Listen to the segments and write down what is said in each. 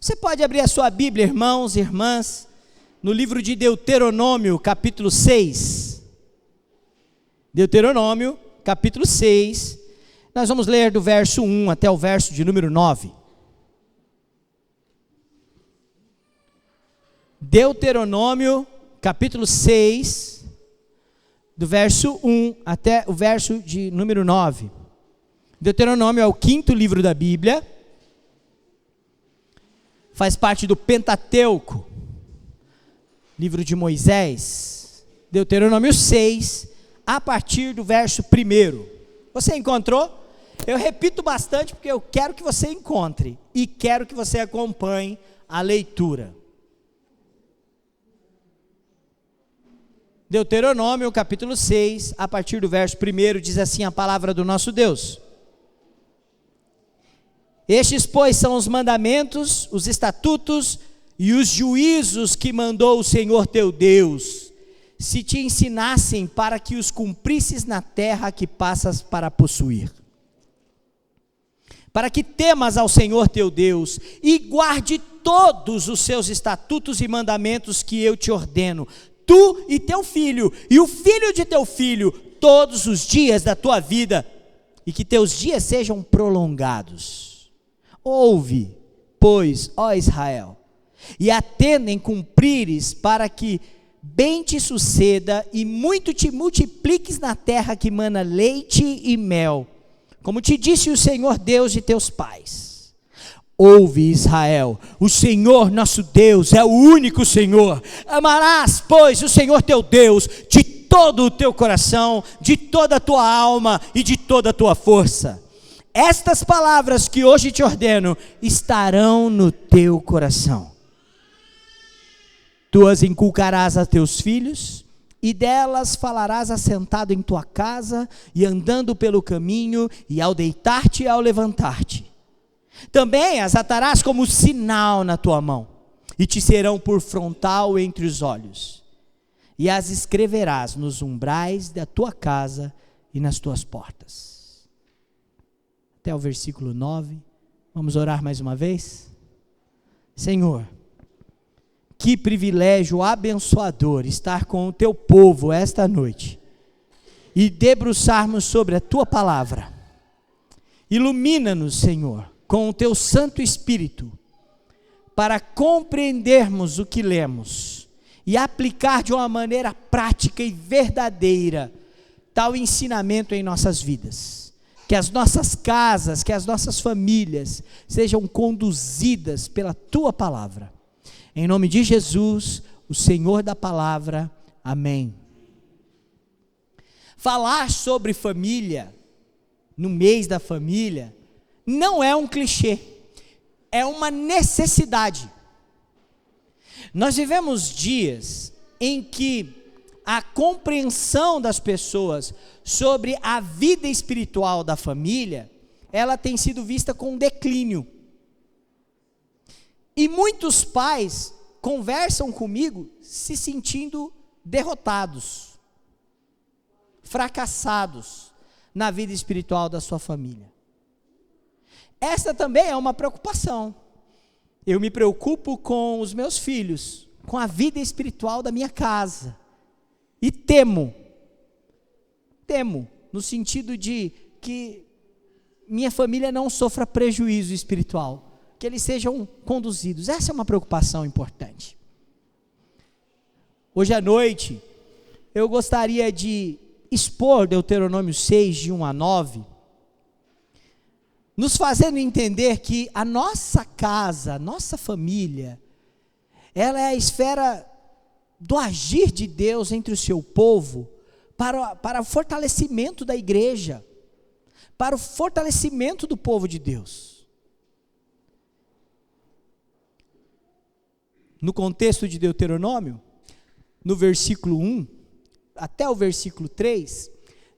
Você pode abrir a sua Bíblia, irmãos e irmãs, no livro de Deuteronômio, capítulo 6. Deuteronômio, capítulo 6. Nós vamos ler do verso 1 até o verso de número 9. Deuteronômio, capítulo 6, do verso 1 até o verso de número 9. Deuteronômio é o quinto livro da Bíblia. Faz parte do Pentateuco, livro de Moisés. Deuteronômio 6, a partir do verso 1. Você encontrou? Eu repito bastante porque eu quero que você encontre e quero que você acompanhe a leitura. Deuteronômio, capítulo 6, a partir do verso 1, diz assim a palavra do nosso Deus. Estes, pois, são os mandamentos, os estatutos e os juízos que mandou o Senhor teu Deus, se te ensinassem para que os cumprisses na terra que passas para possuir. Para que temas ao Senhor teu Deus e guarde todos os seus estatutos e mandamentos que eu te ordeno, tu e teu filho, e o filho de teu filho, todos os dias da tua vida, e que teus dias sejam prolongados. Ouve, pois, ó Israel, e atenda em cumprires, para que bem te suceda e muito te multipliques na terra que mana leite e mel, como te disse o Senhor Deus de teus pais. Ouve, Israel, o Senhor nosso Deus é o único Senhor. Amarás, pois, o Senhor teu Deus de todo o teu coração, de toda a tua alma e de toda a tua força. Estas palavras que hoje te ordeno estarão no teu coração. Tu as inculcarás a teus filhos, e delas falarás assentado em tua casa, e andando pelo caminho, e ao deitar-te e ao levantar-te. Também as atarás como sinal na tua mão, e te serão por frontal entre os olhos. E as escreverás nos umbrais da tua casa e nas tuas portas. Até o versículo 9, vamos orar mais uma vez? Senhor, que privilégio abençoador estar com o teu povo esta noite, e debruçarmos sobre a tua palavra. Ilumina-nos, Senhor, com o teu Santo Espírito, para compreendermos o que lemos, e aplicar de uma maneira prática e verdadeira, tal ensinamento em nossas vidas. Que as nossas casas, que as nossas famílias sejam conduzidas pela tua palavra. Em nome de Jesus, o Senhor da palavra. Amém. Falar sobre família, no mês da família, não é um clichê, é uma necessidade. Nós vivemos dias em que a compreensão das pessoas sobre a vida espiritual da família, ela tem sido vista com declínio. E muitos pais conversam comigo se sentindo derrotados, fracassados na vida espiritual da sua família. Essa também é uma preocupação. Eu me preocupo com os meus filhos, com a vida espiritual da minha casa. E temo, no sentido de que minha família não sofra prejuízo espiritual, que eles sejam conduzidos. Essa é uma preocupação importante. Hoje à noite, eu gostaria de expor Deuteronômio 6, de 1 a 9, nos fazendo entender que a nossa casa, a nossa família, ela é a esfera do agir de Deus entre o seu povo, para o fortalecimento da igreja, para o fortalecimento do povo de Deus. No contexto de Deuteronômio, no versículo 1, até o versículo 3,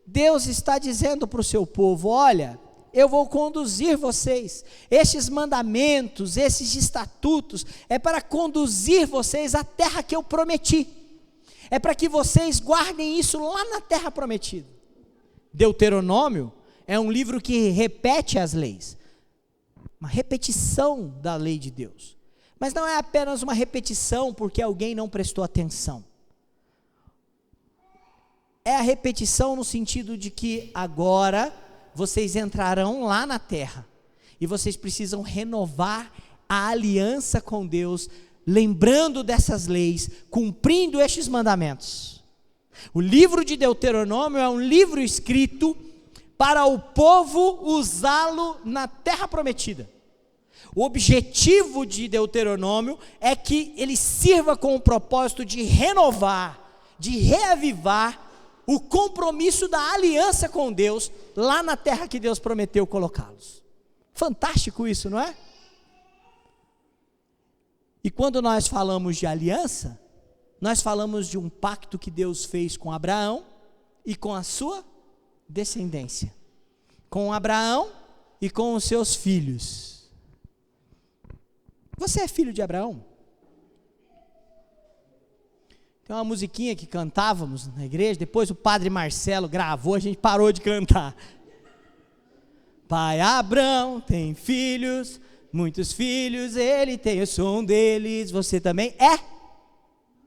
Deus está dizendo para o seu povo: olha, eu vou conduzir vocês, estes mandamentos, esses estatutos, é para conduzir vocês à terra que eu prometi, é para que vocês guardem isso lá na terra prometida. Deuteronômio é um livro que repete as leis, uma repetição da lei de Deus. Mas não é apenas uma repetição porque alguém não prestou atenção. É a repetição no sentido de que agora vocês entrarão lá na terra e vocês precisam renovar a aliança com Deus, lembrando dessas leis, cumprindo estes mandamentos. O livro de Deuteronômio é um livro escrito para o povo usá-lo na terra prometida. O objetivo de Deuteronômio é que ele sirva com o propósito de renovar, de reavivar o compromisso da aliança com Deus, lá na terra que Deus prometeu colocá-los. Fantástico isso, não é? E quando nós falamos de aliança, nós falamos de um pacto que Deus fez com Abraão e com a sua descendência. Com Abraão e com os seus filhos. Você é filho de Abraão? Tem uma musiquinha que cantávamos na igreja, depois o padre Marcelo gravou, a gente parou de cantar. Pai Abraão tem filhos, muitos filhos ele tem, eu sou um deles, você também é?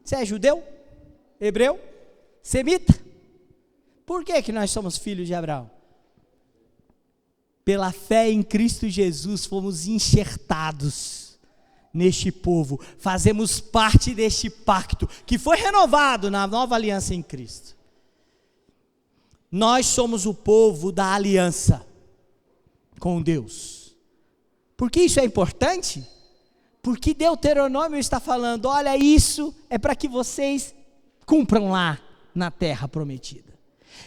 Você é judeu? Hebreu? Semita? Por que nós somos filhos de Abraão? Pela fé em Cristo Jesus fomos enxertados neste povo, fazemos parte deste pacto, que foi renovado na nova aliança em Cristo. Nós somos o povo da aliança com Deus. Por que isso é importante? Porque Deuteronômio está falando, olha, isso é para que vocês cumpram lá na terra prometida.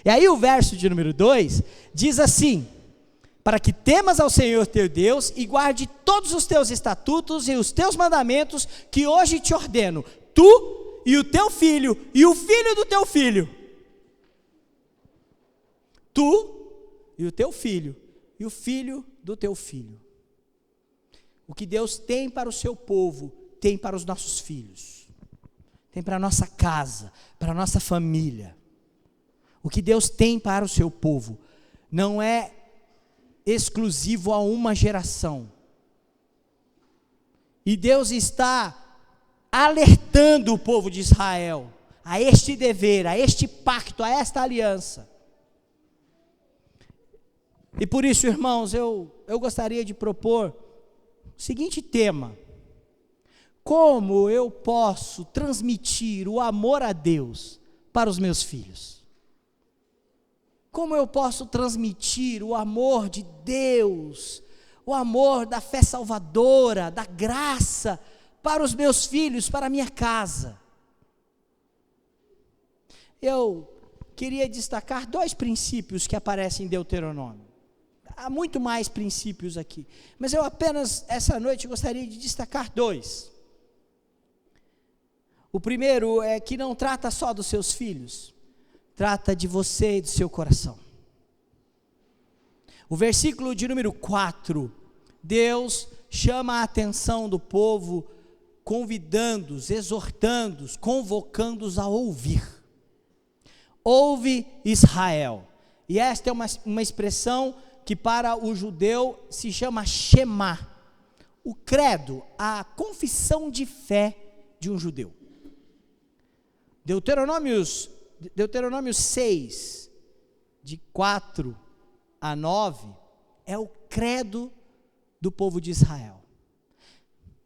E aí o verso de número 2 diz assim: para que temas ao Senhor teu Deus e guarde todos os teus estatutos e os teus mandamentos que hoje te ordeno, tu e o teu filho e o filho do teu filho. Tu e o teu filho e o filho do teu filho. O que Deus tem para o seu povo, tem para os nossos filhos. Tem para a nossa casa, para a nossa família. O que Deus tem para o seu povo não é exclusivo a uma geração. E Deus está alertando o povo de Israel a este dever, a este pacto, a esta aliança. E por isso, irmãos, eu gostaria de propor o seguinte tema: como eu posso transmitir o amor a Deus para os meus filhos? Como eu posso transmitir o amor de Deus, o amor da fé salvadora, da graça, para os meus filhos, para a minha casa? Eu queria destacar 2 princípios que aparecem em Deuteronômio. Há muito mais princípios aqui, mas eu apenas, essa noite, gostaria de destacar 2. O primeiro é que não trata só dos seus filhos, trata de você e do seu coração. O versículo de número 4, Deus chama a atenção do povo, convidando-os, exortando-os, convocando-os a ouvir. Ouve, Israel. E esta é uma expressão que para o judeu se chama Shema, o credo, a confissão de fé de um judeu. Deuteronômio 6, de 4 a 9, é o credo do povo de Israel.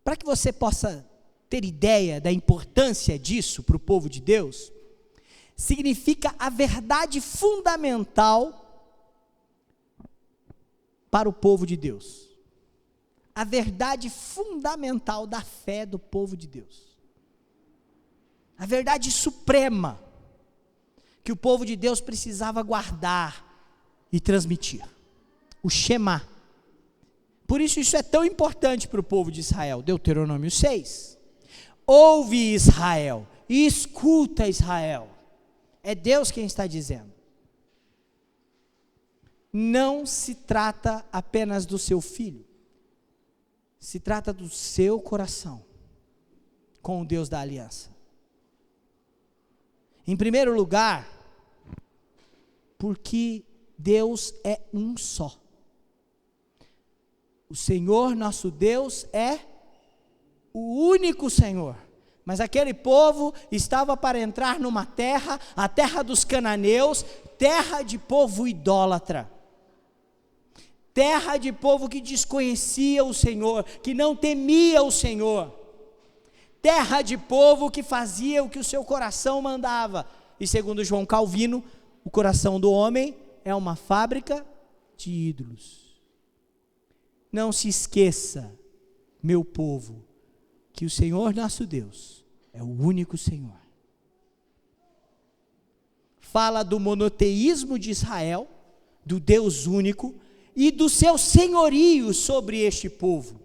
Para que você possa ter ideia da importância disso para o povo de Deus, significa a verdade fundamental para o povo de Deus. A verdade fundamental da fé do povo de Deus. A verdade suprema que o povo de Deus precisava guardar e transmitir. O Shema. Por isso é tão importante para o povo de Israel. Deuteronômio 6. Ouve, Israel, e escuta, Israel. É Deus quem está dizendo. Não se trata apenas do seu filho. Se trata do seu coração com o Deus da aliança. Em primeiro lugar, porque Deus é um só. O Senhor nosso Deus é o único Senhor. Mas aquele povo estava para entrar numa terra, a terra dos cananeus, terra de povo idólatra. Terra de povo que desconhecia o Senhor, que não temia o Senhor. Terra de povo que fazia o que o seu coração mandava. E segundo João Calvino, o coração do homem é uma fábrica de ídolos. Não se esqueça, meu povo, que o Senhor nosso Deus é o único Senhor. Fala do monoteísmo de Israel, do Deus único, e do seu senhorio sobre este povo.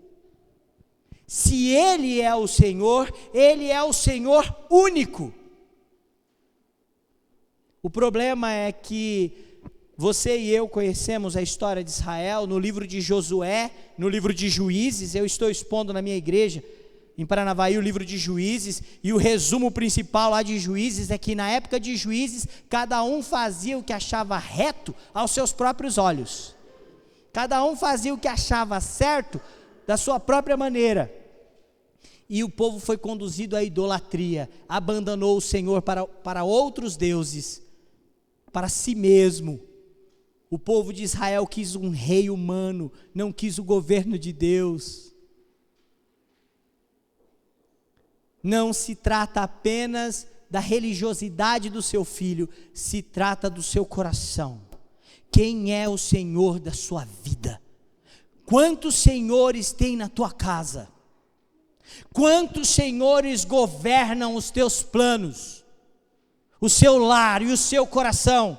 Se Ele é o Senhor único. O problema é que você e eu conhecemos a história de Israel no livro de Josué, no livro de Juízes. Eu estou expondo na minha igreja, em Paranavaí, o livro de Juízes, e o resumo principal lá de Juízes é que na época de Juízes, cada um fazia o que achava reto aos seus próprios olhos. Cada um fazia o que achava certo da sua própria maneira. E o povo foi conduzido à idolatria, abandonou o Senhor para outros deuses, para si mesmo. O povo de Israel quis um rei humano, não quis o governo de Deus. Não se trata apenas da religiosidade do seu filho, se trata do seu coração. Quem é o Senhor da sua vida? Quantos senhores tem na tua casa? Quantos senhores governam os teus planos, o seu lar e o seu coração?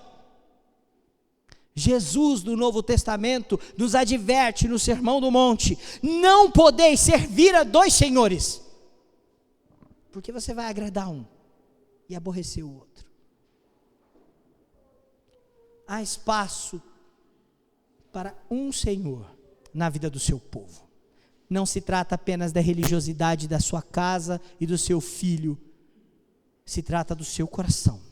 Jesus do Novo Testamento nos adverte no Sermão do Monte: não podeis servir a dois senhores, porque você vai agradar um e aborrecer o outro. Há espaço para um Senhor na vida do seu povo. Não se trata apenas da religiosidade da sua casa e do seu filho, se trata do seu coração.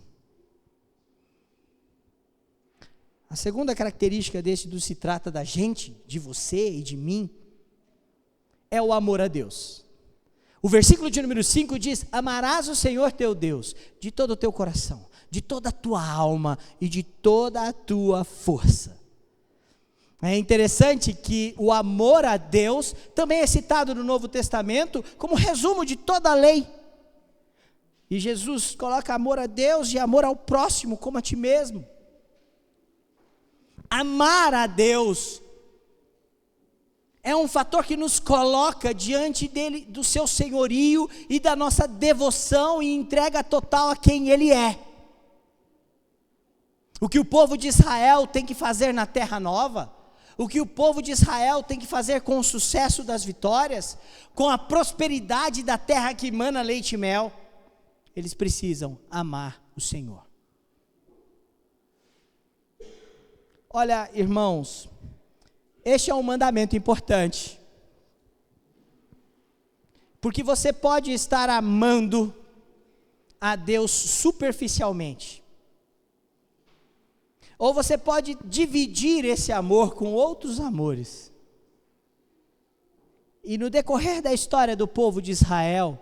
A segunda característica desse do se trata da gente, de você e de mim, é o amor a Deus. O versículo de número 5 diz: amarás o Senhor teu Deus de todo o teu coração, de toda a tua alma e de toda a tua força. É interessante que o amor a Deus também é citado no Novo Testamento como resumo de toda a lei. E Jesus coloca amor a Deus e amor ao próximo como a ti mesmo. Amar a Deus é um fator que nos coloca diante dele, do seu senhorio e da nossa devoção e entrega total a quem ele é. O que o povo de Israel tem que fazer na terra nova, o que o povo de Israel tem que fazer com o sucesso das vitórias, com a prosperidade da terra que emana leite e mel, eles precisam amar o Senhor. Olha, irmãos, este é um mandamento importante, porque você pode estar amando a Deus superficialmente, ou você pode dividir esse amor com outros amores. E no decorrer da história do povo de Israel,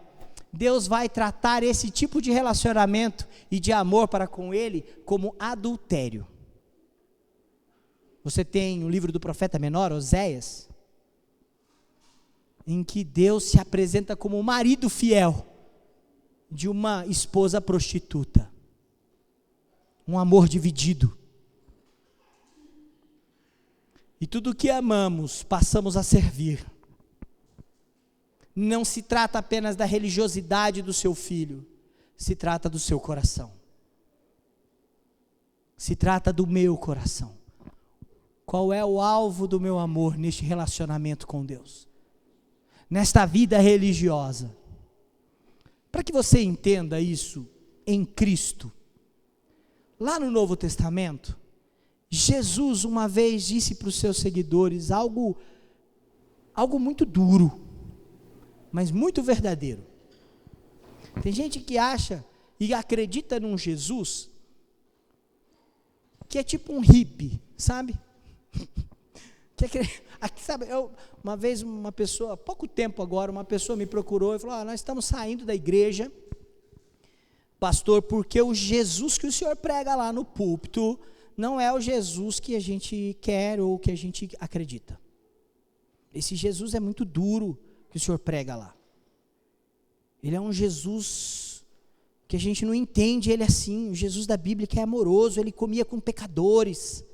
Deus vai tratar esse tipo de relacionamento e de amor para com ele como adultério. Você tem o livro do profeta menor, Oséias, em que Deus se apresenta como o marido fiel de uma esposa prostituta. Um amor dividido. E tudo que amamos, passamos a servir. Não se trata apenas da religiosidade do seu filho, se trata do seu coração. Se trata do meu coração. Qual é o alvo do meu amor neste relacionamento com Deus? Nesta vida religiosa. Para que você entenda isso em Cristo, lá no Novo Testamento, Jesus uma vez disse para os seus seguidores algo muito duro, mas muito verdadeiro. Tem gente que acha e acredita num Jesus que é tipo um hippie, sabe? Aqui, sabe, uma vez uma pessoa, há pouco tempo agora, uma pessoa me procurou e falou: nós estamos saindo da igreja, pastor, porque o Jesus que o senhor prega lá no púlpito não é o Jesus que a gente quer ou que a gente acredita. Esse Jesus é muito duro que o senhor prega lá. Ele é um Jesus que a gente não entende ele assim. O Jesus da Bíblia que é amoroso, ele comia com pecadores.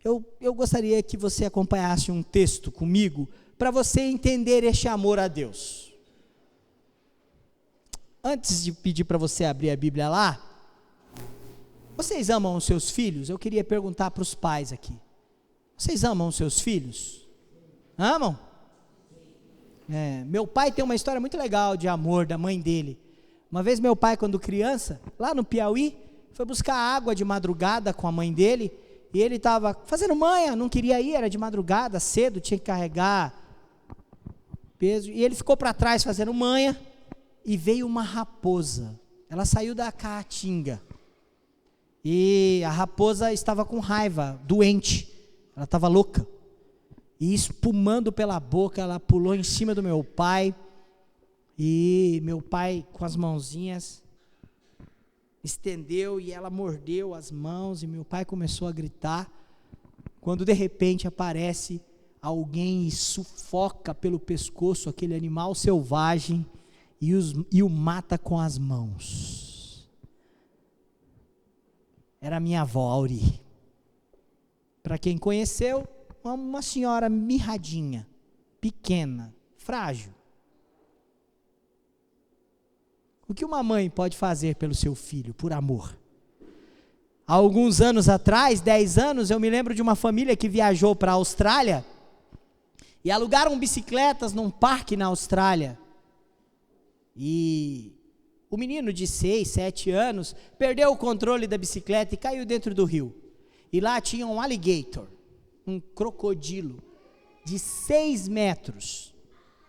Eu gostaria que você acompanhasse um texto comigo, para você entender este amor a Deus. Antes de pedir para você abrir a Bíblia lá, vocês amam os seus filhos? Eu queria perguntar para os pais aqui. Vocês amam os seus filhos? Amam? Meu pai tem uma história muito legal de amor da mãe dele. Uma vez meu pai, quando criança, lá no Piauí, foi buscar água de madrugada com a mãe dele, e ele estava fazendo manha, não queria ir, era de madrugada, cedo, tinha que carregar peso, e ele ficou para trás fazendo manha, e veio uma raposa. Ela saiu da caatinga, e a raposa estava com raiva, doente, ela estava louca, e espumando pela boca, ela pulou em cima do meu pai, e meu pai com as mãozinhas estendeu, e ela mordeu as mãos, e meu pai começou a gritar, quando de repente aparece alguém e sufoca pelo pescoço aquele animal selvagem, e o mata com as mãos. Era minha avó, Auri. Para quem conheceu, uma senhora mirradinha, pequena, frágil. O que uma mãe pode fazer pelo seu filho, por amor? Há alguns anos atrás, 10 anos, eu me lembro de uma família que viajou para a Austrália, e alugaram bicicletas num parque na Austrália, e o menino de 6, 7 anos, perdeu o controle da bicicleta e caiu dentro do rio, e lá tinha um alligator, um crocodilo, de 6 metros,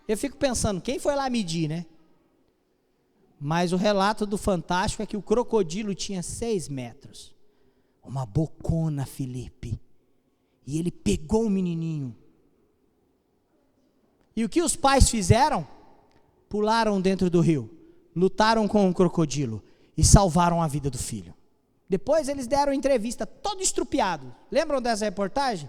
eu fico pensando, quem foi lá medir, né? Mas o relato do Fantástico é que o crocodilo tinha 6 metros, uma bocona, Felipe, e ele pegou o menininho, e o que os pais fizeram? Pularam dentro do rio, lutaram com o crocodilo, e salvaram a vida do filho. Depois eles deram entrevista, todo estrupiado, lembram dessa reportagem?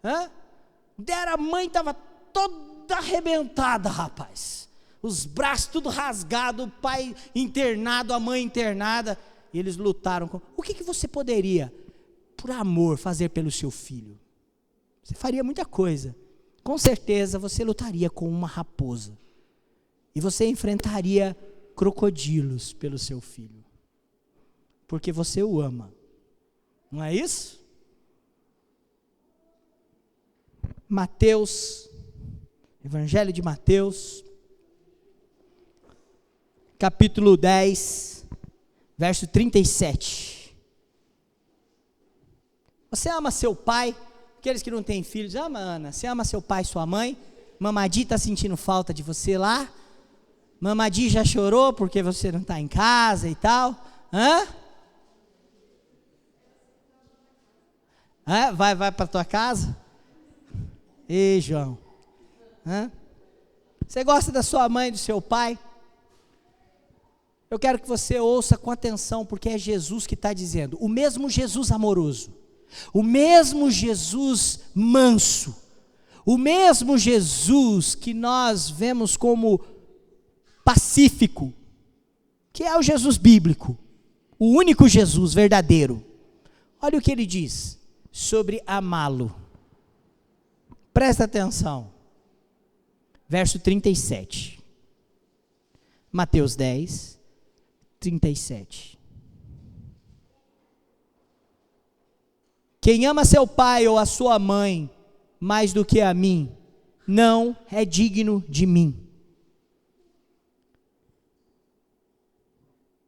A mãe estava toda arrebentada, rapaz, os braços tudo rasgado, o pai internado, a mãe internada, e eles lutaram. O que você poderia, por amor, fazer pelo seu filho? Você faria muita coisa, com certeza você lutaria com uma raposa, e você enfrentaria crocodilos pelo seu filho, porque você o ama, não é isso? Mateus, Evangelho de Mateus, capítulo 10, verso 37. Você ama seu pai? Aqueles que não têm filhos, ama, Ana? Você ama seu pai e sua mãe? Mamadi está sentindo falta de você lá? Mamadi já chorou porque você não está em casa e tal? Vai para a tua casa? Ei, João. Você gosta da sua mãe e do seu pai? Eu quero que você ouça com atenção, porque é Jesus que está dizendo, o mesmo Jesus amoroso, o mesmo Jesus manso, o mesmo Jesus que nós vemos como pacífico, que é o Jesus bíblico, o único Jesus verdadeiro. Olha o que ele diz sobre amá-lo. Presta atenção. Verso 37. Mateus 10, 37. Quem ama seu pai ou a sua mãe mais do que a mim, não é digno de mim.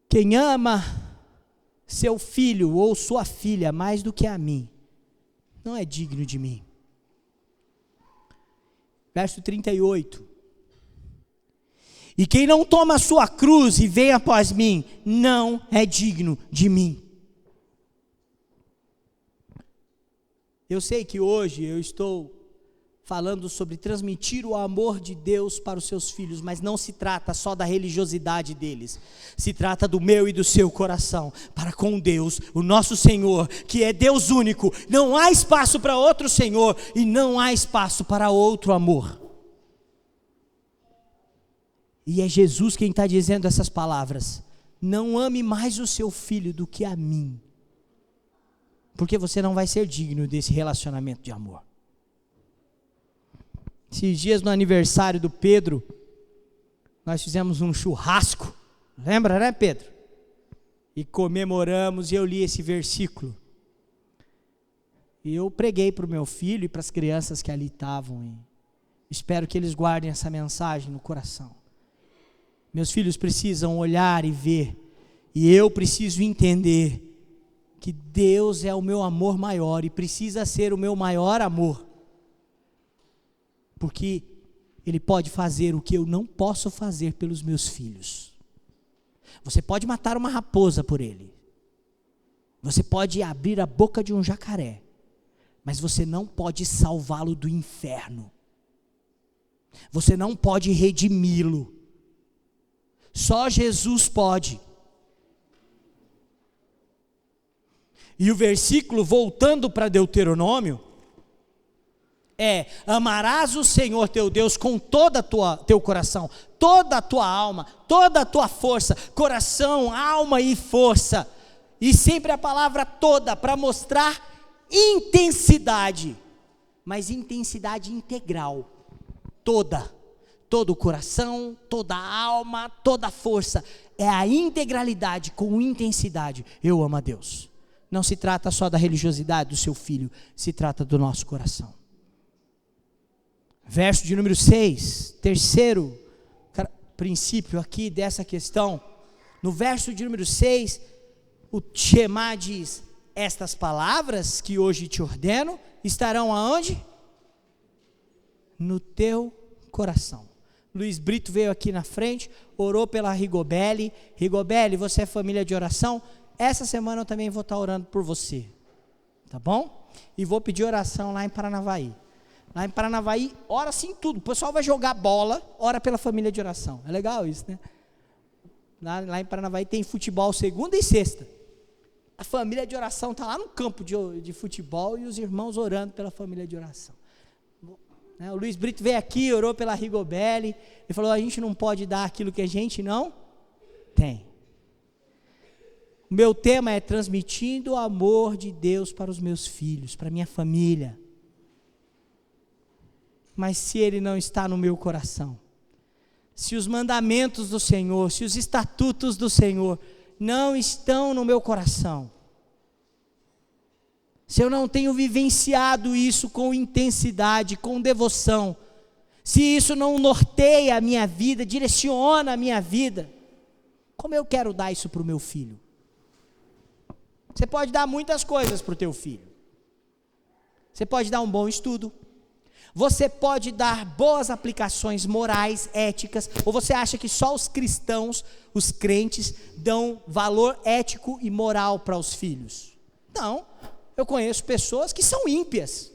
Quem ama seu filho ou sua filha mais do que a mim, não é digno de mim. Verso 38. E quem não toma a sua cruz e vem após mim, não é digno de mim. Eu sei que hoje eu estou falando sobre transmitir o amor de Deus para os seus filhos, mas não se trata só da religiosidade deles, se trata do meu e do seu coração, para com Deus, o nosso Senhor, que é Deus único. Não há espaço para outro Senhor, e não há espaço para outro amor. E é Jesus quem está dizendo essas palavras: não ame mais o seu filho do que a mim, porque você não vai ser digno desse relacionamento de amor. Esses dias no aniversário do Pedro, nós fizemos um churrasco, lembra, né, Pedro? E comemoramos, e eu li esse versículo. E eu preguei para o meu filho e para as crianças que ali estavam, e espero que eles guardem essa mensagem no coração. Meus filhos precisam olhar e ver, e eu preciso entender que Deus é o meu amor maior, e precisa ser o meu maior amor, porque Ele pode fazer o que eu não posso fazer pelos meus filhos. Você pode matar uma raposa por ele, você pode abrir a boca de um jacaré, mas você não pode salvá-lo do inferno, você não pode redimi-lo, só Jesus pode. E o versículo, voltando para Deuteronômio, amarás o Senhor teu Deus com todo teu coração, toda a tua alma, toda a tua força, coração, alma e força, e sempre a palavra toda, para mostrar intensidade, mas intensidade integral, todo o coração, toda a alma, toda a força, é a integralidade com intensidade. Eu amo a Deus. Não se trata só da religiosidade do seu filho, se trata do nosso coração. Verso de número 6, terceiro princípio aqui dessa questão. No verso de número 6, o Shema diz: estas palavras que hoje te ordeno estarão aonde? No teu coração. Luiz Brito veio aqui na frente, orou pela Rigobele. Rigobele, você é família de oração? Essa semana eu também vou estar orando por você, tá bom? E vou pedir oração lá em Paranavaí. Lá em Paranavaí, ora assim tudo. O pessoal vai jogar bola, ora pela família de oração. É legal isso, né? Lá em Paranavaí tem futebol segunda e sexta. A família de oração está lá no campo de futebol e os irmãos orando pela família de oração. O Luiz Brito veio aqui, orou pela Rigobele, e falou: a gente não pode dar aquilo que a gente não tem. O meu tema é transmitindo o amor de Deus para os meus filhos, para a minha família. Mas se Ele não está no meu coração, se os mandamentos do Senhor, se os estatutos do Senhor não estão no meu coração, se eu não tenho vivenciado isso com intensidade, com devoção, se isso não norteia a minha vida, direciona a minha vida, como eu quero dar isso para o meu filho? Você pode dar muitas coisas para o teu filho. Você pode dar um bom estudo, você pode dar boas aplicações morais, éticas, ou você acha que só os cristãos, os crentes, dão valor ético e moral para os filhos? Não, eu conheço pessoas que são ímpias,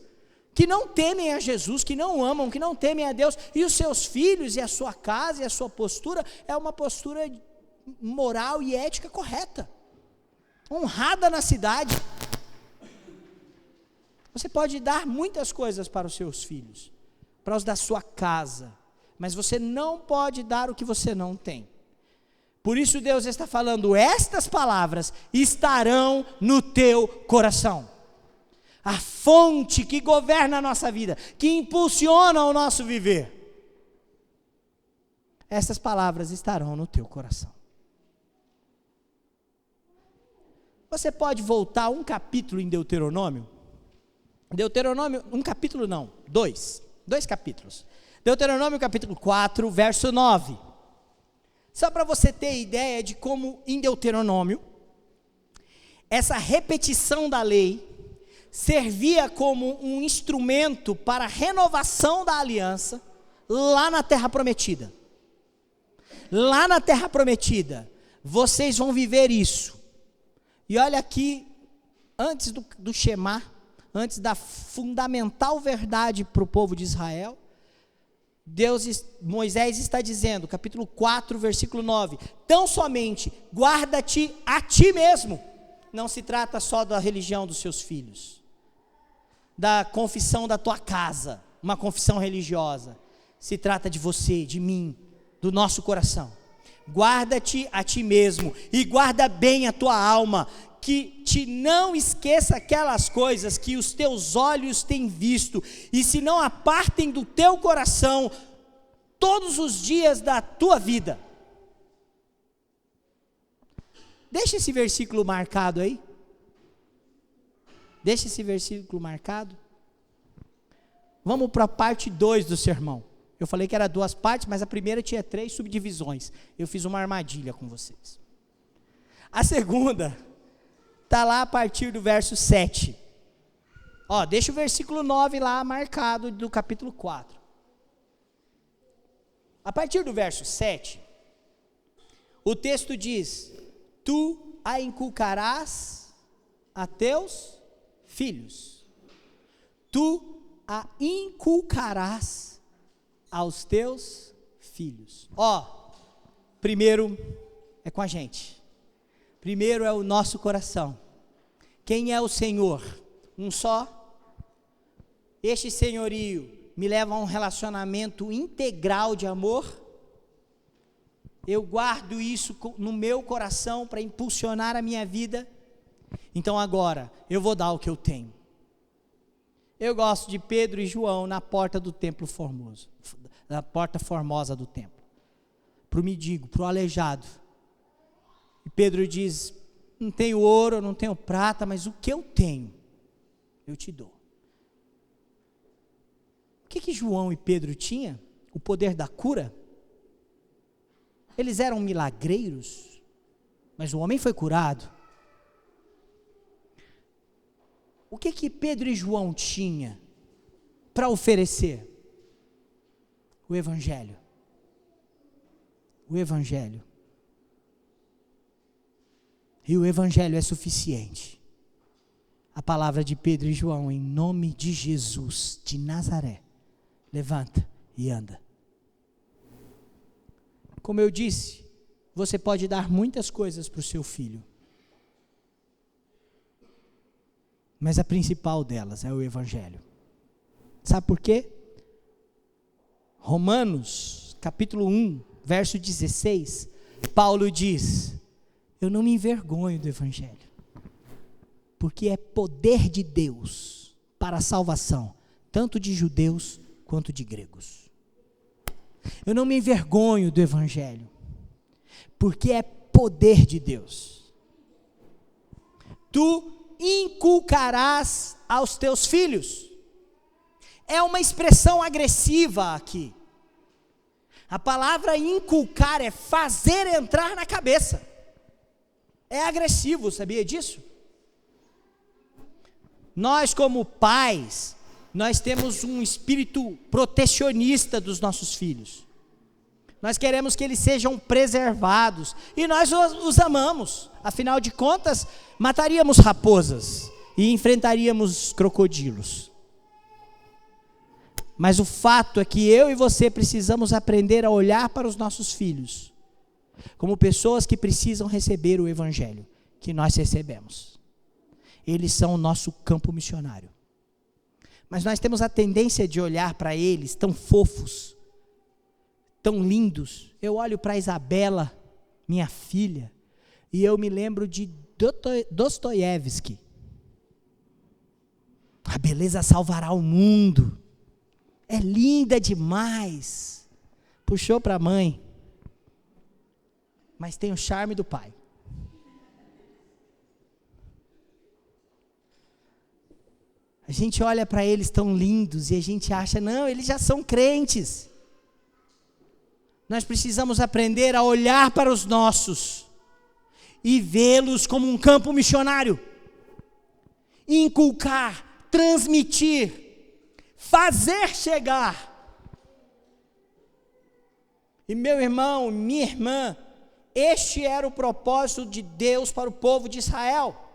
que não temem a Jesus, que não amam, que não temem a Deus, e os seus filhos, e a sua casa, e a sua postura, é uma postura moral e ética correta, honrada na cidade. Você pode dar muitas coisas para os seus filhos, para os da sua casa, mas você não pode dar o que você não tem. Por isso Deus está falando: estas palavras estarão no teu coração. A fonte que governa a nossa vida, que impulsiona o nosso viver. Essas palavras estarão no teu coração. Você pode voltar um capítulo em Deuteronômio? Deuteronômio, um capítulo não, dois capítulos. Deuteronômio capítulo 4, verso 9. Só para você ter ideia de como em Deuteronômio, essa repetição da lei servia como um instrumento para a renovação da aliança lá na terra prometida. Lá na terra prometida, vocês vão viver isso. E olha aqui, antes do Shema, antes da fundamental verdade para o povo de Israel. Moisés está dizendo, capítulo 4, versículo 9, tão somente guarda-te a ti mesmo. Não se trata só da religião dos seus filhos, da confissão da tua casa, uma confissão religiosa. Se trata de você, de mim, do nosso coração. Guarda-te a ti mesmo e guarda bem a tua alma, que te não esqueça aquelas coisas que os teus olhos têm visto, e se não apartem do teu coração todos os dias da tua vida. Deixa esse versículo marcado aí. Deixa esse versículo marcado. Vamos para a parte 2 do sermão. Eu falei que era 2 partes, mas a primeira tinha 3 subdivisões. Eu fiz uma armadilha com vocês. A segunda está lá a partir do verso 7. Deixa o versículo 9 lá marcado do capítulo 4. A partir do verso 7, o texto diz: tu a inculcarás a teus filhos. Tu a inculcarás aos teus filhos. Primeiro é com a gente. Primeiro é o nosso coração. Quem é o Senhor? Um só. Este senhorio me leva a um relacionamento integral de amor. Eu guardo isso no meu coração para impulsionar a minha vida. Então agora, eu vou dar o que eu tenho. Eu gosto de Pedro e João na porta do templo formoso, na porta formosa do templo, para o mendigo, para o aleijado. E Pedro diz: não tenho ouro, não tenho prata, mas o que eu tenho, eu te dou. O que João e Pedro tinham? O poder da cura. Eles eram milagreiros, mas o homem foi curado. O que Pedro e João tinham para oferecer? O Evangelho. O Evangelho. E o Evangelho é suficiente. A palavra de Pedro e João, em nome de Jesus de Nazaré, levanta e anda. Como eu disse, você pode dar muitas coisas para o seu filho, mas a principal delas é o Evangelho. Sabe por quê? Romanos, capítulo 1, verso 16, Paulo diz: eu não me envergonho do Evangelho, porque é poder de Deus para a salvação, tanto de judeus quanto de gregos. Eu não me envergonho do Evangelho, porque é poder de Deus. Tu inculcarás aos teus filhos. É uma expressão agressiva aqui. A palavra inculcar é fazer entrar na cabeça. É agressivo, sabia disso? Nós, como pais, nós temos um espírito protecionista dos nossos filhos. Nós queremos que eles sejam preservados, e nós os amamos. Afinal de contas, mataríamos raposas e enfrentaríamos crocodilos. Mas o fato é que eu e você precisamos aprender a olhar para os nossos filhos como pessoas que precisam receber o Evangelho que nós recebemos. Eles são o nosso campo missionário. Mas nós temos a tendência de olhar para eles tão fofos, tão lindos. Eu olho para Isabela, minha filha, e eu me lembro de Dostoiévski. A beleza salvará o mundo. É linda demais. Puxou para a mãe, mas tem o charme do pai. A gente olha para eles tão lindos e a gente acha, não, eles já são crentes. Nós precisamos aprender a olhar para os nossos e vê-los como um campo missionário. Inculcar, transmitir, fazer chegar. E meu irmão, minha irmã, este era o propósito de Deus para o povo de Israel.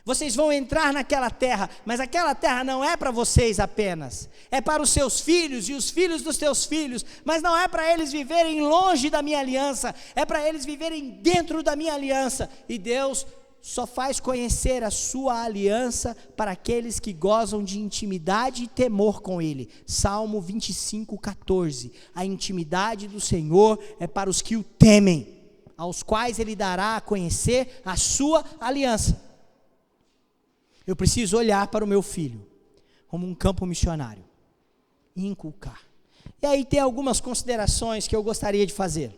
Vocês vão entrar naquela terra, mas aquela terra não é para vocês apenas, é para os seus filhos e os filhos dos teus filhos, mas não é para eles viverem longe da minha aliança, é para eles viverem dentro da minha aliança. E Deus só faz conhecer a sua aliança para aqueles que gozam de intimidade e temor com Ele. Salmo 25:14. A intimidade do Senhor é para os que o temem, aos quais Ele dará a conhecer a sua aliança. Eu preciso olhar para o meu filho como um campo missionário e inculcar. E aí tem algumas considerações que eu gostaria de fazer.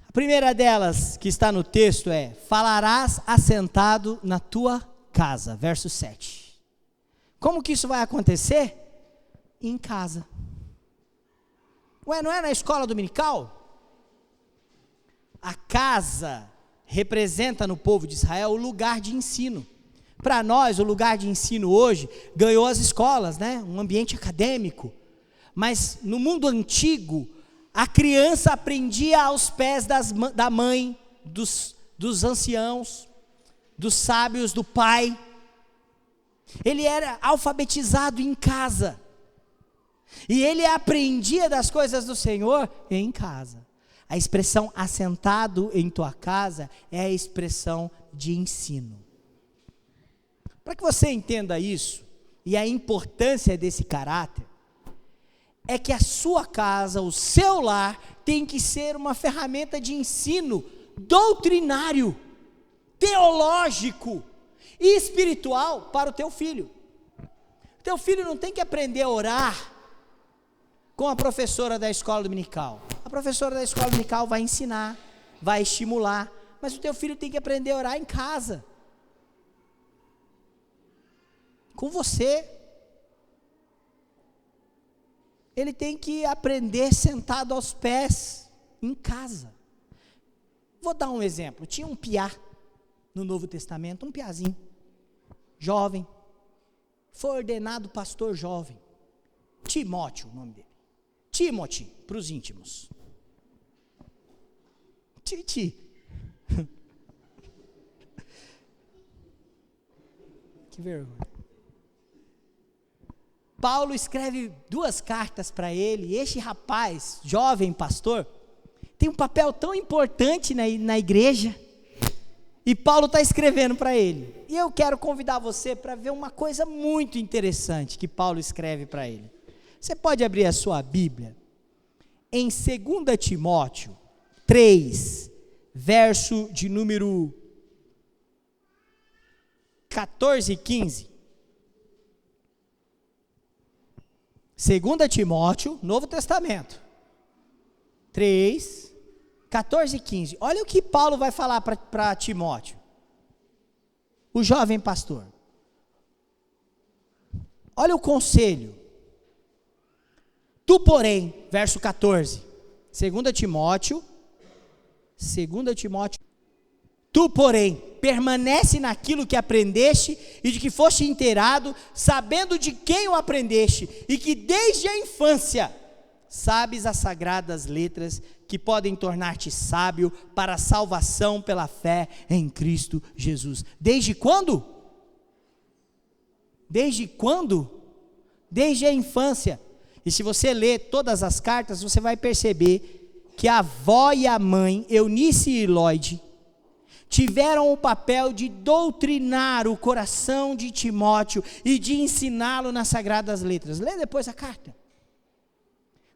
A primeira delas, que está no texto, é: falarás assentado na tua casa, verso 7. Como que isso vai acontecer? Em casa. Ué, não é na escola dominical? A casa representa no povo de Israel o lugar de ensino. Para nós, o lugar de ensino hoje ganhou as escolas, né? Um ambiente acadêmico. Mas no mundo antigo, a criança aprendia aos pés da mãe, dos anciãos, dos sábios, do pai. Ele era alfabetizado em casa. E ele aprendia das coisas do Senhor em casa. A expressão assentado em tua casa é a expressão de ensino. Para que você entenda isso, e a importância desse caráter, é que a sua casa, o seu lar, tem que ser uma ferramenta de ensino doutrinário, teológico e espiritual para o teu filho. Teu filho não tem que aprender a orar com a professora da escola dominical. A professora da escola dominical vai ensinar, vai estimular, mas o teu filho tem que aprender a orar em casa, com você. Ele tem que aprender sentado aos pés, em casa. Vou dar um exemplo. Tinha um piá no Novo Testamento, um piazinho, jovem, foi ordenado pastor jovem, Timóteo, o nome dele. Timothy, para os íntimos. Titi. Que vergonha. Paulo escreve 2 cartas para ele, e este rapaz, jovem pastor, tem um papel tão importante na igreja, e Paulo está escrevendo para ele. E eu quero convidar você para ver uma coisa muito interessante que Paulo escreve para ele. Você pode abrir a sua Bíblia em 2 Timóteo 3, verso de número 14 e 15. 2 Timóteo, Novo Testamento, 3, 14 e 15. Olha o que Paulo vai falar para Timóteo, o jovem pastor. Olha o conselho. Tu, porém, verso 14, 2 Timóteo, tu, porém, permanece naquilo que aprendeste e de que foste inteirado, sabendo de quem o aprendeste, e que desde a infância sabes as sagradas letras que podem tornar-te sábio para a salvação pela fé em Cristo Jesus. Desde quando? Desde quando? Desde a infância. E se você ler todas as cartas, você vai perceber que a avó e a mãe, Eunice e Lloyd, tiveram o papel de doutrinar o coração de Timóteo e de ensiná-lo nas sagradas letras. Lê depois a carta.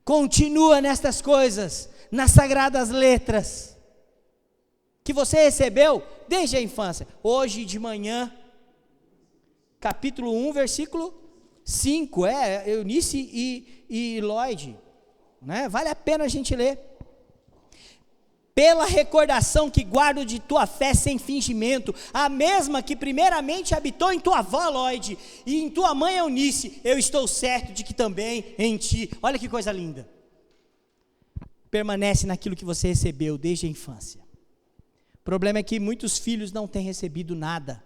Continua nestas coisas, nas sagradas letras, que você recebeu desde a infância. Hoje de manhã, capítulo 1, versículo 5, Eunice e Lloyd, né? Vale a pena a gente ler. Pela recordação que guardo de tua fé sem fingimento, a mesma que primeiramente habitou em tua avó Lloyd e em tua mãe Eunice, eu estou certo de que também em ti. Olha que coisa linda. Permanece naquilo que você recebeu desde a infância. O problema é que muitos filhos não têm recebido nada,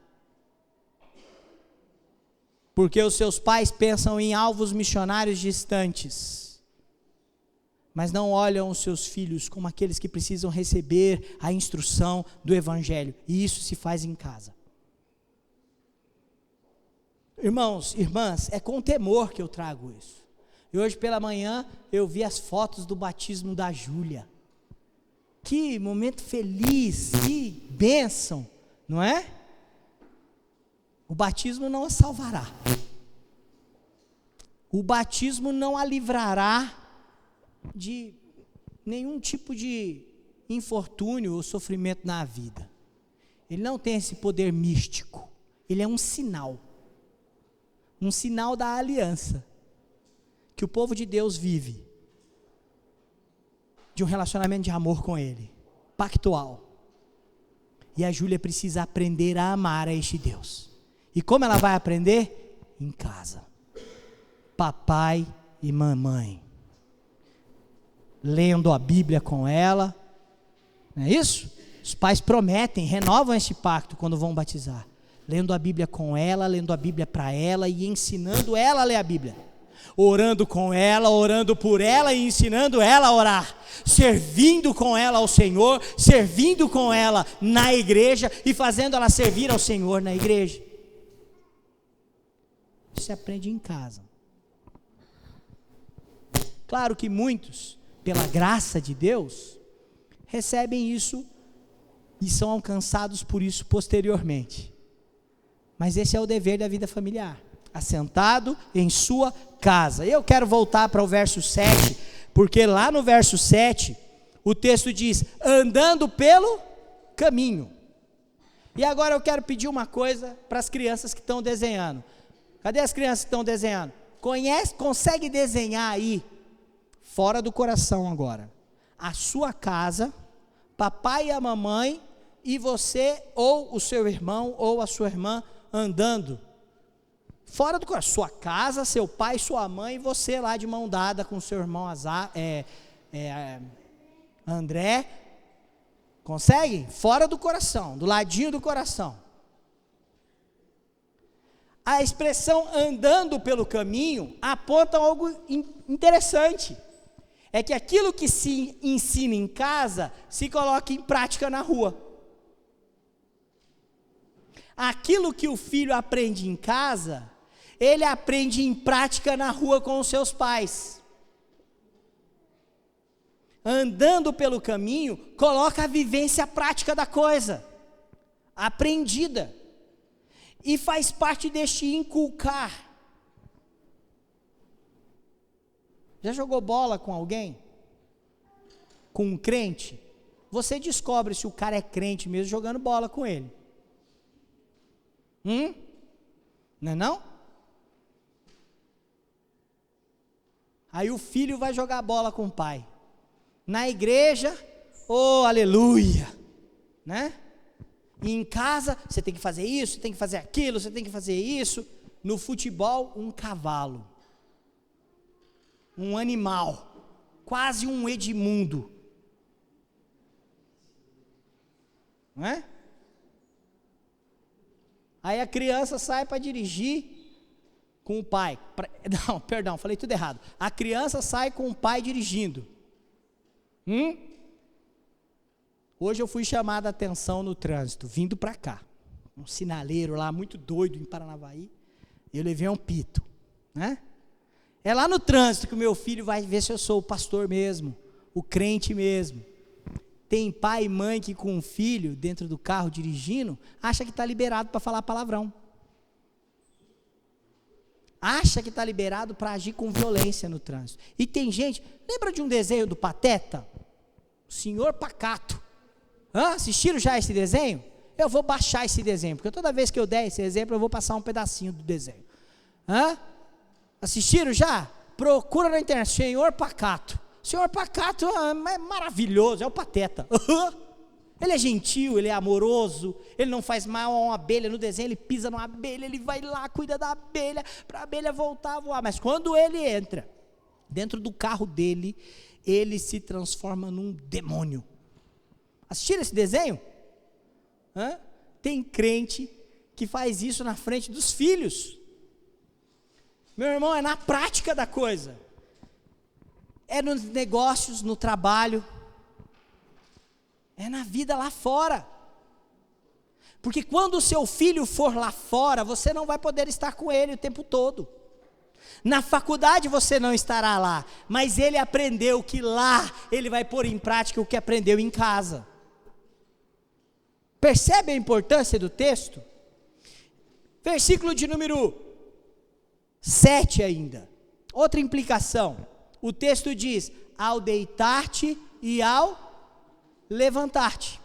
porque os seus pais pensam em alvos missionários distantes, mas não olham os seus filhos como aqueles que precisam receber a instrução do Evangelho, e isso se faz em casa. Irmãos, irmãs, é com temor que eu trago isso. E hoje pela manhã eu vi as fotos do batismo da Júlia. Que momento feliz, que bênção, não é? O batismo não a salvará. O batismo não a livrará de nenhum tipo de infortúnio ou sofrimento na vida. Ele não tem esse poder místico. Ele é um sinal da aliança que o povo de Deus vive, de um relacionamento de amor com Ele, pactual. E a Júlia precisa aprender a amar a este Deus. E como ela vai aprender? Em casa. Papai e mamãe. Lendo a Bíblia com ela. Não é isso? Os pais prometem, renovam este pacto quando vão batizar. Lendo a Bíblia com ela, lendo a Bíblia para ela e ensinando ela a ler a Bíblia. Orando com ela, orando por ela e ensinando ela a orar. Servindo com ela ao Senhor, servindo com ela na igreja e fazendo ela servir ao Senhor na igreja. Isso se aprende em casa. Claro que muitos, pela graça de Deus, recebem isso e são alcançados por isso posteriormente. Mas esse é o dever da vida familiar, assentado em sua casa. Eu quero voltar para o verso 7, porque lá no verso 7, o texto diz, andando pelo caminho. E agora eu quero pedir uma coisa para as crianças que estão desenhando. Cadê as crianças que estão desenhando? Consegue desenhar aí, fora do coração agora, a sua casa, papai e a mamãe, e você, ou o seu irmão, ou a sua irmã, andando, fora do coração, sua casa, seu pai, sua mãe, e você lá de mão dada com seu irmão André, consegue? Fora do coração, do ladinho do coração. A expressão andando pelo caminho aponta algo interessante. É que aquilo que se ensina em casa, se coloca em prática na rua. Aquilo que o filho aprende em casa, ele aprende em prática na rua com os seus pais. Andando pelo caminho, coloca a vivência prática da coisa, aprendida. E faz parte deste inculcar. Já jogou bola com alguém? Com um crente? Você descobre se o cara é crente mesmo jogando bola com ele. Não é não? Aí o filho vai jogar bola com o pai. Na igreja, oh aleluia, né? E em casa, você tem que fazer isso, você tem que fazer aquilo, você tem que fazer isso. No futebol, um cavalo. Um animal. Quase um Edmundo. Não é? Aí a criança sai para dirigir com o pai. Não, perdão, falei tudo errado. A criança sai com o pai dirigindo. Hoje eu fui chamado a atenção no trânsito, vindo para cá. Um sinaleiro lá, muito doido em Paranavaí. Eu levei um pito, né? É lá no trânsito que o meu filho vai ver se eu sou o pastor mesmo, o crente mesmo. Tem pai e mãe que com um filho dentro do carro dirigindo, acha que está liberado para falar palavrão. Acha que está liberado para agir com violência no trânsito. E tem gente, lembra de um desenho do Pateta? O Senhor Pacato. Assistiram já esse desenho? Eu vou baixar esse desenho, porque toda vez que eu der esse exemplo, eu vou passar um pedacinho do desenho. Assistiram já? Procura na internet, Senhor Pacato. Senhor Pacato é maravilhoso, é o Pateta. Ele é gentil, ele é amoroso, ele não faz mal a uma abelha. No desenho ele pisa numa abelha, ele vai lá, cuida da abelha, para a abelha voltar a voar. Mas quando ele entra dentro do carro dele, ele se transforma num demônio. Assistiram esse desenho? Tem crente que faz isso na frente dos filhos. Meu irmão, é na prática da coisa. é nos negócios, no trabalho, é na vida lá fora. Porque quando o seu filho for lá fora, você não vai poder estar com ele o tempo todo. Na faculdade você não estará lá, mas ele aprendeu que lá ele vai pôr em prática o que aprendeu em casa. Percebe a importância do texto? Versículo de número 7 ainda. Outra implicação. O texto diz: ao deitar-te e ao levantar-te.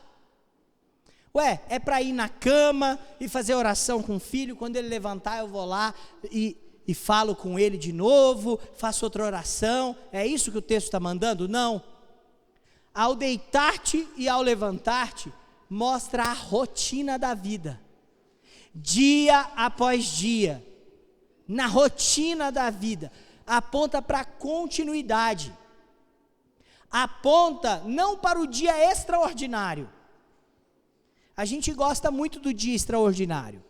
Ué, é para ir na cama e fazer oração com o filho, quando ele levantar eu vou lá e falo com ele de novo, faço outra oração, é isso que o texto está mandando? Não. Ao deitar-te e ao levantar-te, mostra a rotina da vida, dia após dia, na rotina da vida, aponta para a continuidade, aponta não para o dia extraordinário. A gente gosta muito do dia extraordinário,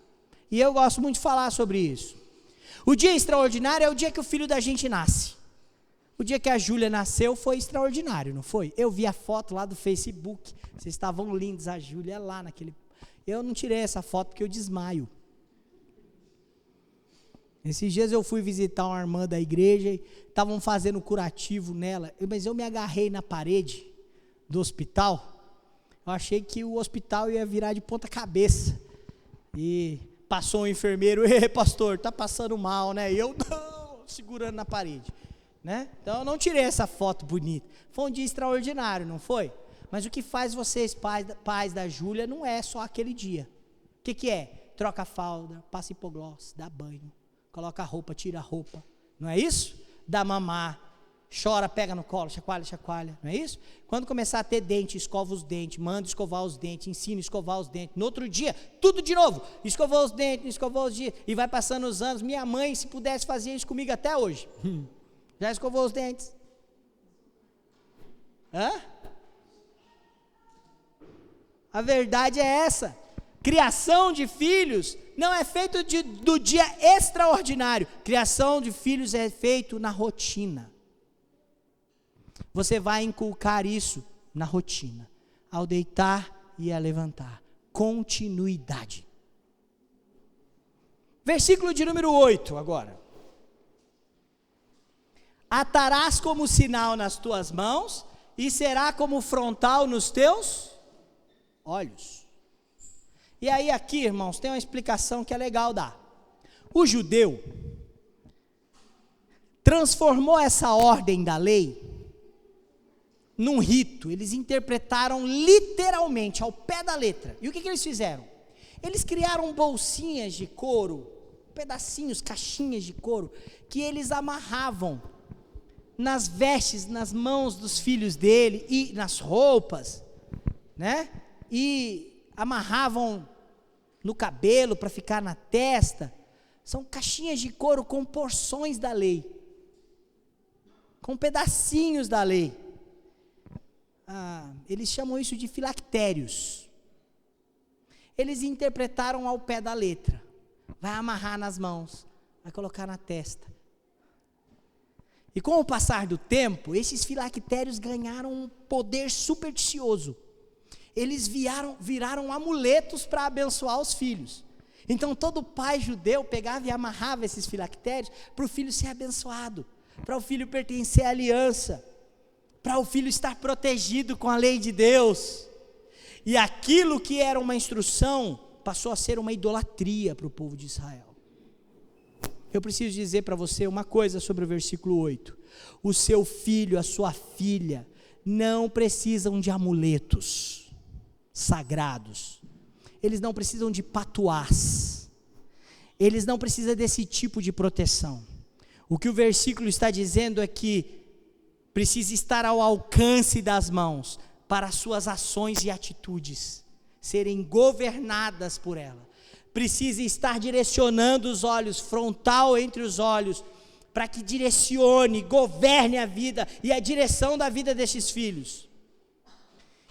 e eu gosto muito de falar sobre isso. O dia extraordinário é o dia que o filho da gente nasce. O dia que a Júlia nasceu foi extraordinário, não foi? Eu vi a foto lá do Facebook, vocês estavam lindos, a Júlia lá naquele... Eu não tirei essa foto porque eu desmaio. Esses dias eu fui visitar uma irmã da igreja e estavam fazendo curativo nela, mas eu me agarrei na parede do hospital. Eu achei que o hospital ia virar de ponta cabeça. E passou um enfermeiro: ei, pastor, está passando mal, né? E eu, não, segurando na parede, né? Então eu não tirei essa foto bonita. Foi um dia extraordinário, não foi? Mas o que faz vocês, pais da Júlia, não é só aquele dia. O que é? Troca a fralda, passa hipoglós, dá banho, coloca a roupa, tira a roupa. Não é isso? Dá mamar. Chora, pega no colo, chacoalha, chacoalha, não é isso? Quando começar a ter dente, escova os dentes, manda escovar os dentes, ensina a escovar os dentes. No outro dia, tudo de novo, escovou os dentes, escovou os dias, e vai passando os anos. Minha mãe, se pudesse, fazia isso comigo até hoje. Já escovou os dentes? Hã? A verdade é essa: criação de filhos não é feito do dia extraordinário, criação de filhos é feito na rotina. Você vai inculcar isso na rotina, ao deitar e a levantar, continuidade. Versículo de número 8 agora. Atarás como sinal nas tuas mãos e será como frontal nos teus olhos. E aí aqui, irmãos, tem uma explicação que é legal dar. O judeu transformou essa ordem da lei num rito. Eles interpretaram literalmente, ao pé da letra. E o que eles fizeram? Eles criaram bolsinhas de couro, pedacinhos, caixinhas de couro, que eles amarravam nas vestes, nas mãos dos filhos dele, e nas roupas, né? E amarravam no cabelo para ficar na testa. São caixinhas de couro com porções da lei, com pedacinhos da lei. Eles chamam isso de filactérios. Eles interpretaram ao pé da letra. Vai amarrar nas mãos, vai colocar na testa. E com o passar do tempo, esses filactérios ganharam um poder supersticioso. Eles viraram amuletos para abençoar os filhos. Então todo pai judeu pegava e amarrava esses filactérios para o filho ser abençoado, para o filho pertencer à aliança, para o filho estar protegido com a lei de Deus. E aquilo que era uma instrução passou a ser uma idolatria para o povo de Israel. Eu preciso dizer para você uma coisa sobre o versículo 8. O seu filho, a sua filha, não precisam de amuletos sagrados. Eles não precisam de patuás. Eles não precisam desse tipo de proteção. O que o versículo está dizendo é que precisa estar ao alcance das mãos para as suas ações e atitudes serem governadas por ela. Precisa estar direcionando os olhos, frontal entre os olhos, para que direcione, governe a vida e a direção da vida desses filhos.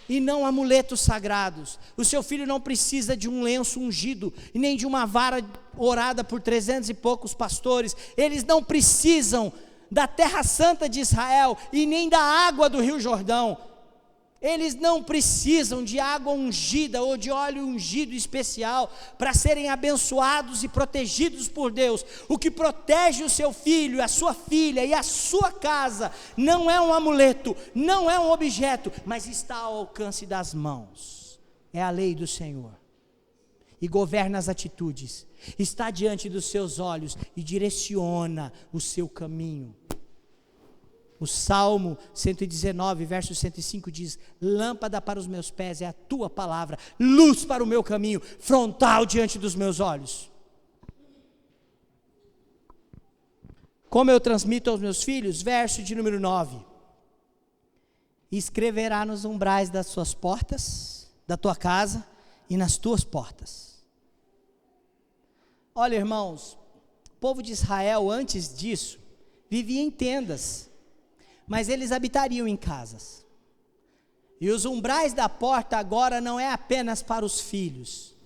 E não amuletos sagrados. O seu filho não precisa de um lenço ungido, e nem de uma vara orada por 300 e poucos pastores. Eles não precisam da terra santa de Israel, e nem da água do rio Jordão. Eles não precisam de água ungida ou de óleo ungido especial para serem abençoados e protegidos por Deus. O que protege o seu filho, a sua filha e a sua casa não é um amuleto, não é um objeto, mas está ao alcance das mãos. É a lei do Senhor. E governa as atitudes, está diante dos seus olhos e direciona o seu caminho. O Salmo 119, verso 105 diz: lâmpada para os meus pés é a tua palavra, luz para o meu caminho, frontal diante dos meus olhos. Como eu transmito aos meus filhos? Verso de número 9: escreverá nos umbrais das suas portas, da tua casa e nas tuas portas. Olha, irmãos, o povo de Israel antes disso vivia em tendas, mas eles habitariam em casas. E os umbrais da porta agora não é apenas para os filhos,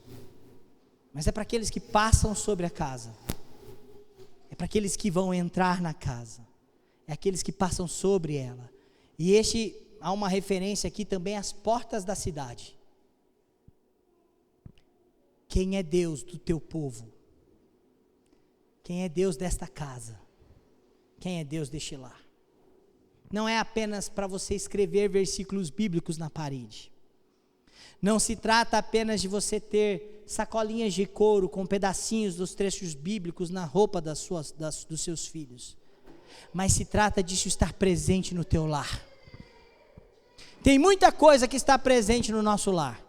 mas é para aqueles que passam sobre a casa. É para aqueles que vão entrar na casa. É aqueles que passam sobre ela. E há uma referência aqui também às portas da cidade. Quem é Deus do teu povo? Quem é Deus desta casa? Quem é Deus deste lar? Não é apenas para você escrever versículos bíblicos na parede. Não se trata apenas de você ter sacolinhas de couro com pedacinhos dos trechos bíblicos na roupa dos seus filhos. Mas se trata disso estar presente no teu lar. Tem muita coisa que está presente no nosso lar.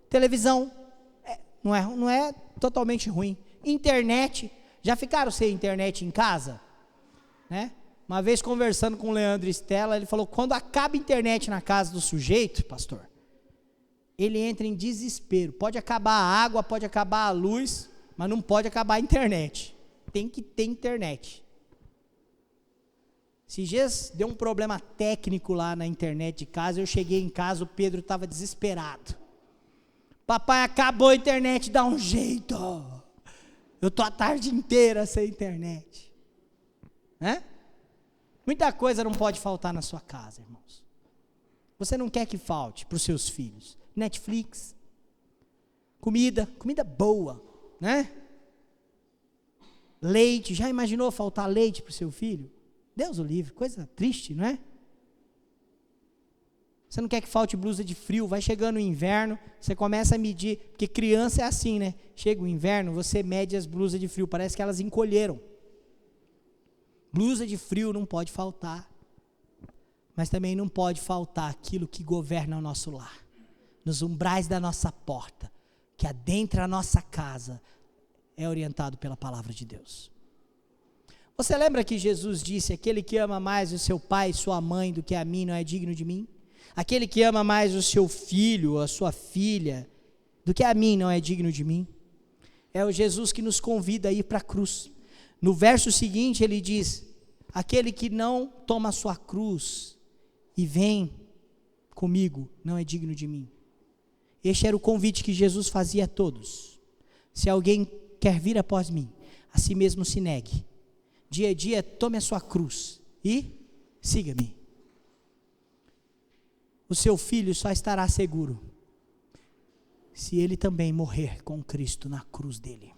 Televisão, não é totalmente ruim. Internet, já ficaram sem internet em casa? Né? Uma vez conversando com o Leandro Estela, ele falou: quando acaba a internet na casa do sujeito, pastor, ele entra em desespero. Pode acabar a água, pode acabar a luz, mas não pode acabar a internet. Tem que ter internet. Esses dias deu um problema técnico lá na internet de casa, eu cheguei em casa, o Pedro estava desesperado. Papai, acabou a internet, dá um jeito. Eu estou a tarde inteira sem internet. Né? Muita coisa não pode faltar na sua casa, irmãos. Você não quer que falte para os seus filhos. Netflix, comida boa, né? Leite, já imaginou faltar leite para o seu filho? Deus o livre, coisa triste, não é? Você não quer que falte blusa de frio, vai chegando o inverno, você começa a medir, porque criança é assim, né? Chega o inverno, você mede as blusas de frio, parece que elas encolheram. Blusa de frio não pode faltar, mas também não pode faltar aquilo que governa o nosso lar, nos umbrais da nossa porta, que adentra a nossa casa, é orientado pela palavra de Deus. Você lembra que Jesus disse: aquele que ama mais o seu pai e sua mãe do que a mim não é digno de mim? Aquele que ama mais o seu filho ou a sua filha do que a mim não é digno de mim? É o Jesus que nos convida a ir para a cruz. No verso seguinte ele diz: aquele que não toma a sua cruz e vem comigo não é digno de mim. Este era o convite que Jesus fazia a todos. Se alguém quer vir após mim, a si mesmo se negue. Dia a dia tome a sua cruz e siga-me. O seu filho só estará seguro se ele também morrer com Cristo na cruz dele.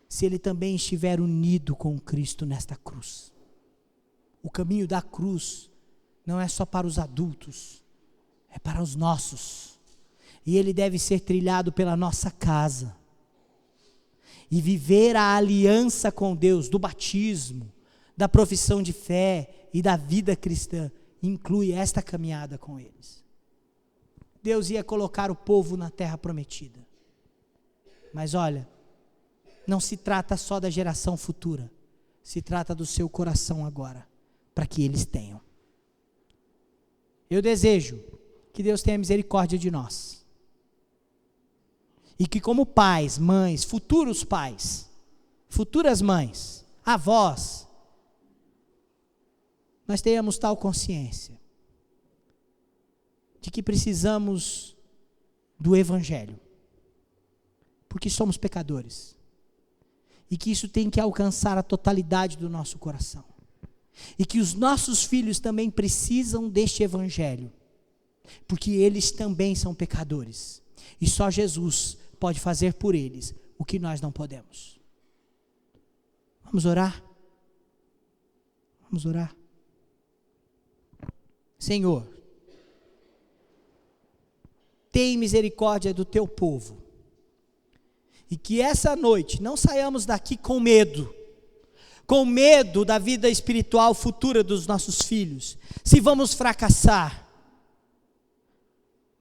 Se ele também estiver unido com Cristo nesta cruz. O caminho da cruz não é só para os adultos, é para os nossos. E ele deve ser trilhado pela nossa casa. E viver a aliança com Deus, do batismo, da profissão de fé e da vida cristã, inclui esta caminhada com eles. Deus ia colocar o povo na terra prometida. Mas olha, não se trata só da geração futura, se trata do seu coração agora, para que eles tenham. Eu desejo que Deus tenha misericórdia de nós. E que como pais, mães, futuros pais, futuras mães, avós, nós tenhamos tal consciência de que precisamos do Evangelho, porque somos pecadores, e que isso tem que alcançar a totalidade do nosso coração. E que os nossos filhos também precisam deste evangelho, porque eles também são pecadores. E só Jesus pode fazer por eles o que nós não podemos. Vamos orar? Vamos orar. Senhor, tem misericórdia do teu povo. E que essa noite não saiamos daqui com medo da vida espiritual futura dos nossos filhos, se vamos fracassar,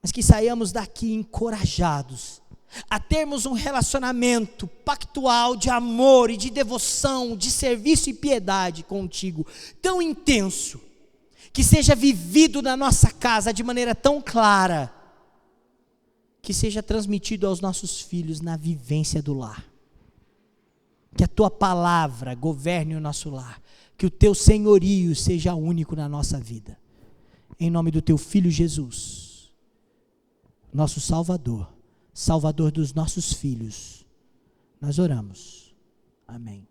mas que saiamos daqui encorajados a termos um relacionamento pactual de amor e de devoção, de serviço e piedade contigo, tão intenso, que seja vivido na nossa casa de maneira tão clara, que seja transmitido aos nossos filhos na vivência do lar. Que a tua palavra governe o nosso lar, que o teu senhorio seja único na nossa vida. Em nome do teu Filho Jesus, nosso Salvador, Salvador dos nossos filhos, nós oramos. Amém.